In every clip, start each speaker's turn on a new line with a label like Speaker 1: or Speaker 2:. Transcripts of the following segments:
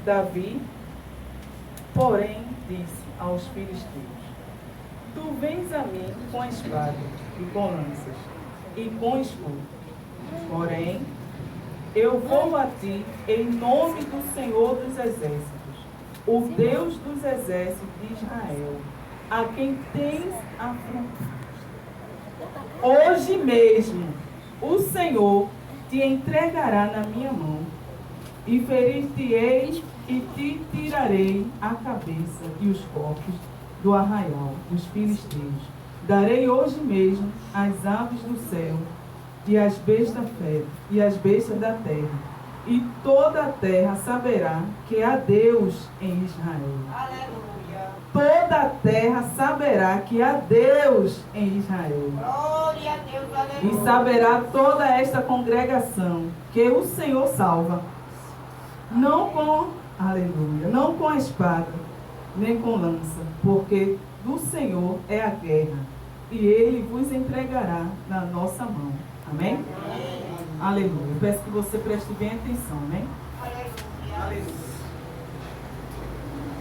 Speaker 1: Davi, porém, disse aos filisteus: Tu vens a mim com espada e com lanças e com escudo. Porém, eu vou a ti em nome do Senhor dos Exércitos, o Deus dos exércitos de Israel, a quem tens afrontado. Hoje mesmo o Senhor te entregará na minha mão, e ferir-te-ei e te tirarei a cabeça e os corpos do arraial dos filisteus. Darei hoje mesmo as aves do céu e as bestas da terra, e toda a terra saberá que há Deus em Israel.
Speaker 2: Aleluia.
Speaker 1: Toda a terra saberá que há Deus em Israel.
Speaker 2: Glória a Deus, aleluia.
Speaker 1: E saberá toda esta congregação que o Senhor salva, não com, aleluia, não com a espada, nem com lança, porque do Senhor é a guerra, e Ele vos entregará na nossa mão. Amém?
Speaker 2: Amém.
Speaker 1: Aleluia. Peço que você preste bem atenção, amém?
Speaker 2: Aleluia.
Speaker 1: Aleluia.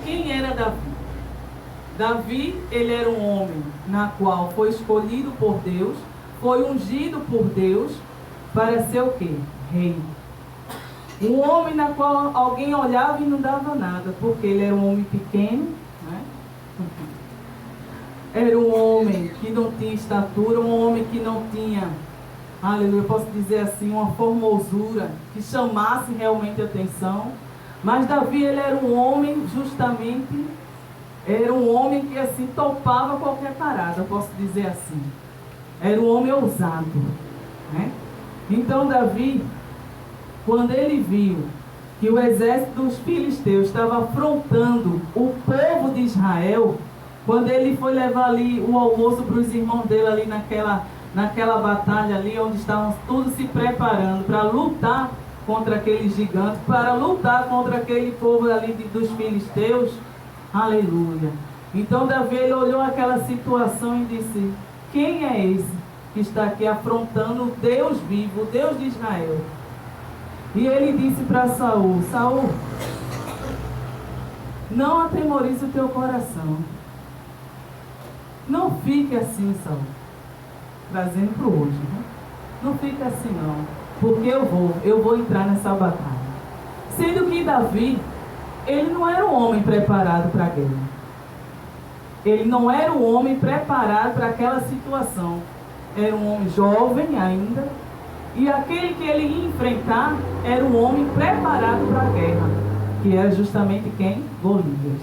Speaker 1: Quem era Davi? Davi, ele era um homem na qual foi escolhido por Deus, foi ungido por Deus para ser o quê? Rei. Um homem na qual alguém olhava e não dava nada, porque ele era um homem pequeno, né? Era um homem que não tinha estatura, um homem que não tinha, aleluia, eu posso dizer assim, uma formosura que chamasse realmente a atenção. Mas Davi, ele era um homem justamente, era um homem que assim topava qualquer parada, eu posso dizer assim. Era um homem ousado, né? Então Davi, quando ele viu que o exército dos filisteus estava afrontando o povo de Israel, quando ele foi levar ali o almoço para os irmãos dele ali naquela batalha ali, onde estavam todos se preparando para lutar contra aquele gigante, para lutar contra aquele povo ali dos filisteus, aleluia. Então Davi, ele olhou aquela situação e disse: quem é esse que está aqui afrontando o Deus vivo, o Deus de Israel? E ele disse para Saul: Saul, não atemorize o teu coração. Não fique assim, Saul. Trazendo para hoje, né? Não fique assim não, porque eu vou entrar nessa batalha. Sendo que Davi, ele não era um homem preparado para a guerra. Ele não era um homem preparado para aquela situação. Era um homem jovem ainda. E aquele que ele ia enfrentar era um homem preparado para a guerra, que era justamente quem? Golias.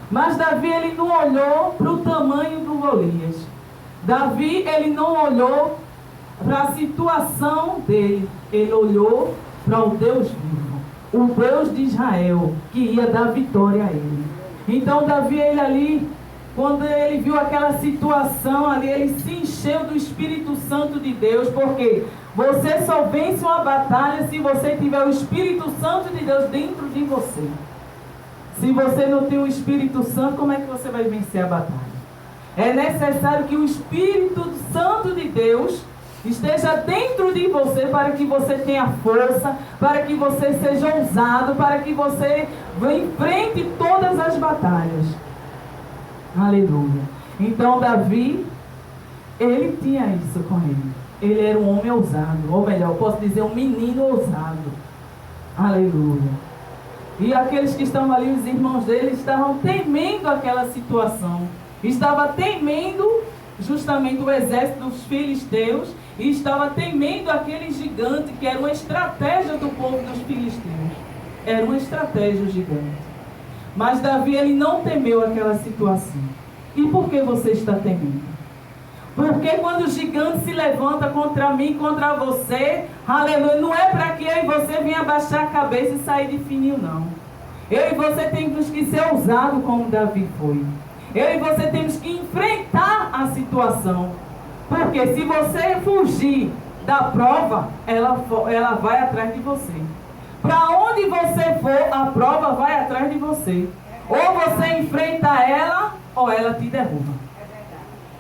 Speaker 1: Mas Davi, ele não olhou para o tamanho do Golias. Davi, ele não olhou para a situação dele. Ele olhou para o Deus vivo, o Deus de Israel, que ia dar vitória a ele. Então Davi, ele ali, quando ele viu aquela situação ali, ele se encheu do Espírito Santo de Deus, porque você só vence uma batalha se você tiver o Espírito Santo de Deus dentro de você. Se você não tem o Espírito Santo, como é que você vai vencer a batalha? É necessário que o Espírito Santo de Deus esteja dentro de você para que você tenha força, para que você seja ousado, para que você enfrente todas as batalhas. Aleluia. Então Davi, ele tinha isso com ele. Ele era um homem ousado, ou melhor, eu posso dizer um menino ousado. Aleluia. E aqueles que estavam ali, os irmãos dele, estavam temendo aquela situação. Estava temendo justamente o exército dos filisteus e estava temendo aquele gigante, que era uma estratégia do povo dos filisteus. Era uma estratégia gigante. Mas Davi, ele não temeu aquela situação. E por que você está temendo? Porque quando o gigante se levanta contra mim, contra você, aleluia, não é para que eu e você venha abaixar a cabeça e sair de fininho, não. Eu e você temos que ser ousado como Davi foi. Eu e você temos que enfrentar a situação. Porque se você fugir da prova, ela vai atrás de você. Para onde você for, a prova vai atrás de você. Ou você enfrenta ela, ou ela te derruba.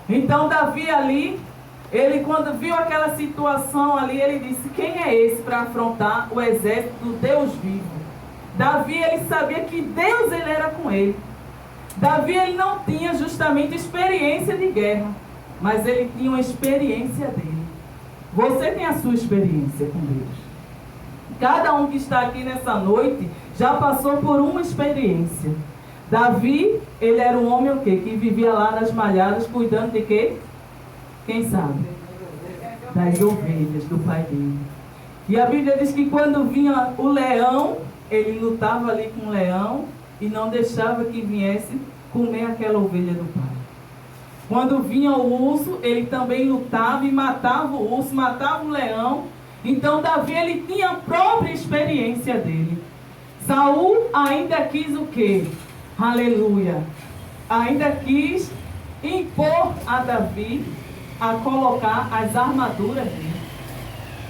Speaker 1: Então Davi ali, ele quando viu aquela situação ali, ele disse: quem é esse para afrontar o exército do Deus vivo? Davi, ele sabia que Deus, ele era com ele. Davi, ele não tinha justamente experiência de guerra, mas ele tinha uma experiência dele. Você tem a sua experiência com Deus. Cada um que está aqui nessa noite já passou por uma experiência. Davi, ele era um homem o quê? Que vivia lá nas malhadas, cuidando de quê? Quem sabe? Das ovelhas do pai dele. E a Bíblia diz que quando vinha o leão, ele lutava ali com o leão e não deixava que viesse comer aquela ovelha do pai. Quando vinha o urso, ele também lutava e matava o urso, matava o leão. Então Davi, ele tinha a própria experiência dele. Saul ainda quis o quê? Aleluia! Ainda quis impor a Davi a colocar as armaduras dele.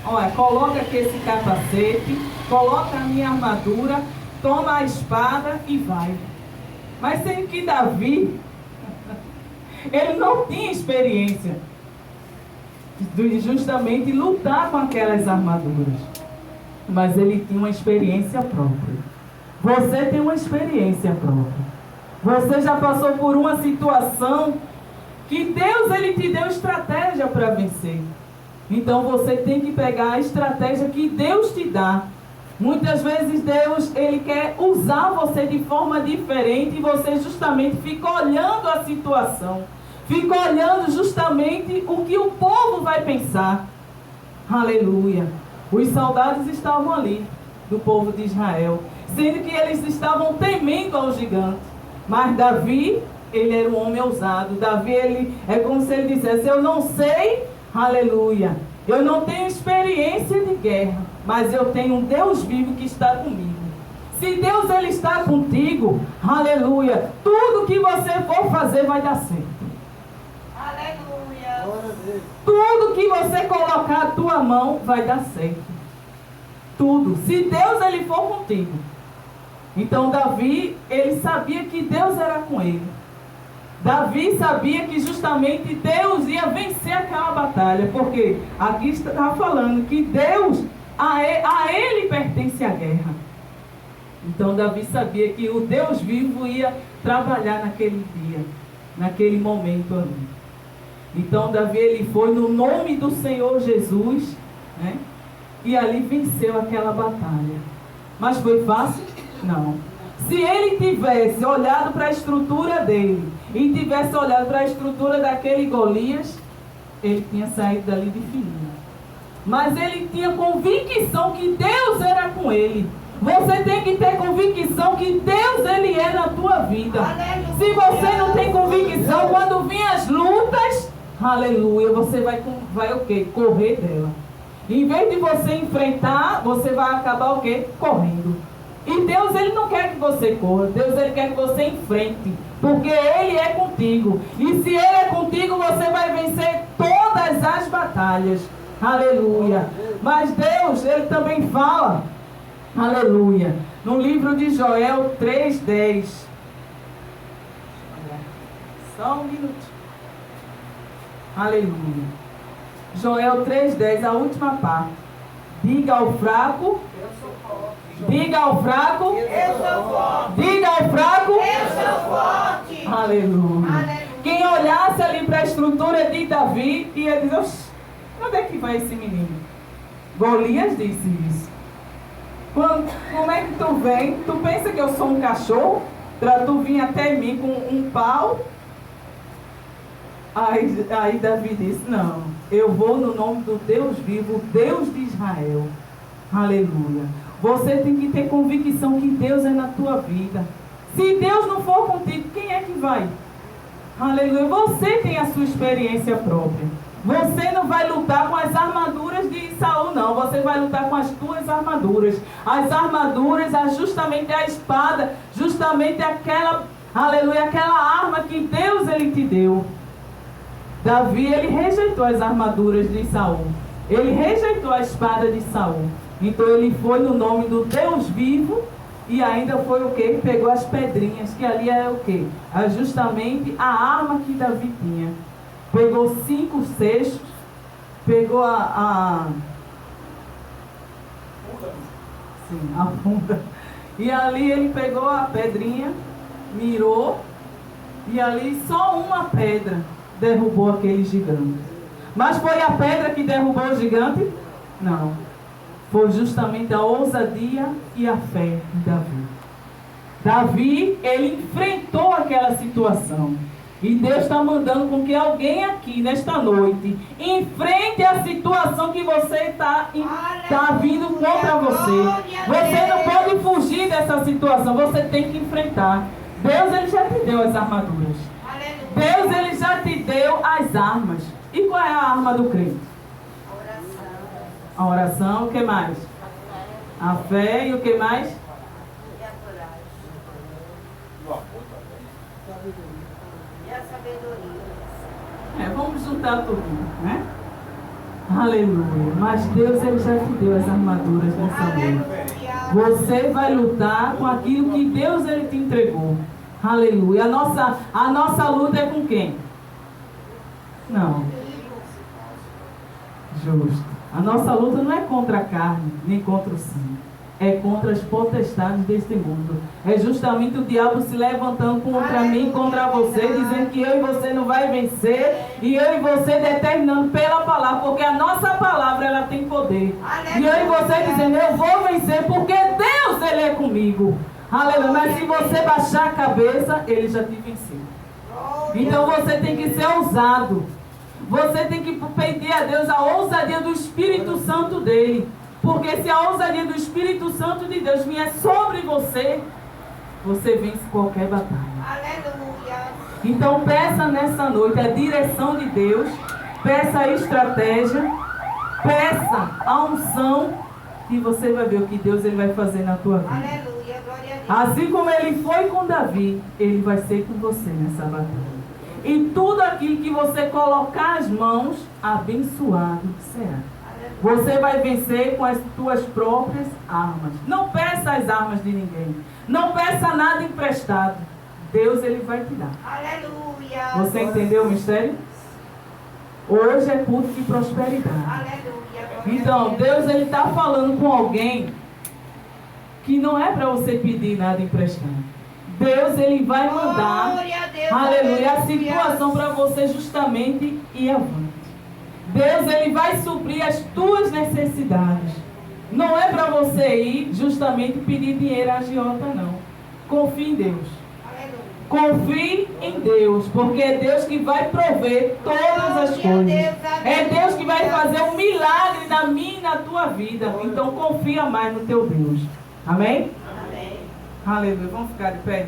Speaker 1: Olha, coloca aqui esse capacete, coloca a minha armadura, toma a espada e vai. Mas sendo que Davi, ele não tinha experiência de justamente lutar com aquelas armaduras. Mas ele tinha uma experiência própria. Você tem uma experiência própria. Você já passou por uma situação que Deus, ele te deu estratégia para vencer. Então você tem que pegar a estratégia que Deus te dá. Muitas vezes Deus, ele quer usar você de forma diferente e você justamente fica olhando a situação. Fica olhando justamente o que o povo vai pensar. Aleluia. Os soldados estavam ali, do povo de Israel, sendo que eles estavam temendo ao gigante. Mas Davi, ele era um homem ousado. Davi, ele é como se ele dissesse: eu não sei, aleluia, eu não tenho experiência de guerra, mas eu tenho um Deus vivo que está comigo. Se Deus, ele está contigo, aleluia, tudo que você for fazer vai dar certo.
Speaker 2: Aleluia.
Speaker 1: Tudo que você colocar a tua mão vai dar certo. Tudo. Se Deus, ele for contigo. Então Davi, ele sabia que Deus era com ele. Davi sabia que justamente Deus ia vencer aquela batalha. Porque aqui está falando que Deus, a ele pertence a guerra. Então Davi sabia que o Deus vivo ia trabalhar naquele dia, naquele momento ali. Então Davi, ele foi no nome do Senhor Jesus, né? E ali venceu aquela batalha. Mas foi fácil? Não. Se ele tivesse olhado para a estrutura dele e tivesse olhado para a estrutura daquele Golias, ele tinha saído dali de fininho. Mas ele tinha convicção que Deus era com ele. Você tem que ter convicção que Deus, ele é na tua vida. Aleluia. Se você não tem convicção, quando vêm as lutas, aleluia, você vai o quê? Correr dela. Em vez de você enfrentar, você vai acabar o quê? Correndo. E Deus, ele não quer que você corra. Deus, ele quer que você enfrente. Porque ele é contigo. E se ele é contigo, você vai vencer todas as batalhas. Aleluia. Mas Deus, ele também fala, aleluia, no livro de Joel 3:10. Só um minutinho. Aleluia. Joel 3:10, a última parte. Diga ao fraco, diga ao fraco,
Speaker 2: Eu sou forte.
Speaker 1: diga ao fraco,
Speaker 2: Eu sou forte.
Speaker 1: aleluia.
Speaker 2: Aleluia.
Speaker 1: Quem olhasse ali para a estrutura de Davi, ia dizer: oxe, onde é que vai esse menino? Golias disse isso. Como é que tu vem? Tu pensa que eu sou um cachorro? Para tu vir até mim com um pau? Aí Davi disse: não, eu vou no nome do Deus vivo, Deus de Israel. Aleluia. Você tem que ter convicção que Deus é na tua vida. Se Deus não for contigo, quem é que vai? Aleluia. Você tem a sua experiência própria. Você não vai lutar com as armaduras de Saul, não. Você vai lutar com as tuas armaduras. As armaduras, justamente a espada, justamente aquela, aleluia, aquela arma que Deus, ele te deu. Davi, ele rejeitou as armaduras de Saul. Ele rejeitou a espada de Saul. Então ele foi no nome do Deus vivo e ainda foi o quê? Pegou as pedrinhas, que ali é o quê? Justamente a arma que Davi tinha. Pegou 5 cestos, pegou a funda. E ali ele pegou a pedrinha, mirou, e ali só uma pedra derrubou aquele gigante. Mas foi a pedra que derrubou o gigante? Não. Foi justamente a ousadia e a fé de Davi. Davi, ele enfrentou aquela situação. E Deus está mandando com que alguém aqui, nesta noite, enfrente a situação que você está vindo contra você. Você não pode fugir dessa situação, você tem que enfrentar. Deus, ele já te deu as armaduras. Deus, ele já te deu as armas. E qual é a arma do crente? A oração, o que mais? A fé e o que mais?
Speaker 2: E a coragem. E a sabedoria.
Speaker 1: Vamos juntar tudo, né? Aleluia. Mas Deus, ele já te deu as armaduras nessa noite. Você vai lutar com aquilo que Deus, ele te entregou. Aleluia. A nossa luta é com quem? Não. Justo. A nossa luta não é contra a carne, nem contra o sangue. É contra as potestades deste mundo. É justamente o diabo se levantando contra mim, contra você, dizendo que eu e você não vai vencer. E eu e você determinando pela palavra, porque a nossa palavra, ela tem poder. E eu e você dizendo, eu vou vencer, porque Deus, ele é comigo. Aleluia. Mas se você baixar a cabeça, ele já te venceu. Então você tem que ser ousado. Você tem que pedir a Deus a ousadia do Espírito Santo dele. Porque se a ousadia do Espírito Santo de Deus vier sobre você, você vence qualquer batalha.
Speaker 2: Aleluia.
Speaker 1: Então peça nessa noite a direção de Deus, peça a estratégia, peça a unção, e você vai ver o que Deus, ele vai fazer na tua vida.
Speaker 2: Aleluia, glória a Deus.
Speaker 1: Assim como ele foi com Davi, ele vai ser com você nessa batalha. E tudo aquilo que você colocar as mãos, abençoado será. Você vai vencer com as tuas próprias armas. Não peça as armas de ninguém. Não peça nada emprestado. Deus, ele vai te dar.
Speaker 2: Aleluia.
Speaker 1: Você entendeu o mistério? Hoje é culto de prosperidade.
Speaker 2: Aleluia.
Speaker 1: Então, Deus, ele está falando com alguém que não é para você pedir nada emprestado. Deus, ele vai mandar, aleluia, a situação para você justamente ir avante. Deus, ele vai suprir as tuas necessidades. Não é para você ir justamente pedir dinheiro a agiota, não. Confie em Deus. Confie em Deus, porque é Deus que vai prover todas as coisas. É Deus que vai fazer um milagre na minha e na tua vida. Então confia mais no teu Deus. Amém?
Speaker 2: Amém.
Speaker 1: Aleluia. Vamos ficar de pé?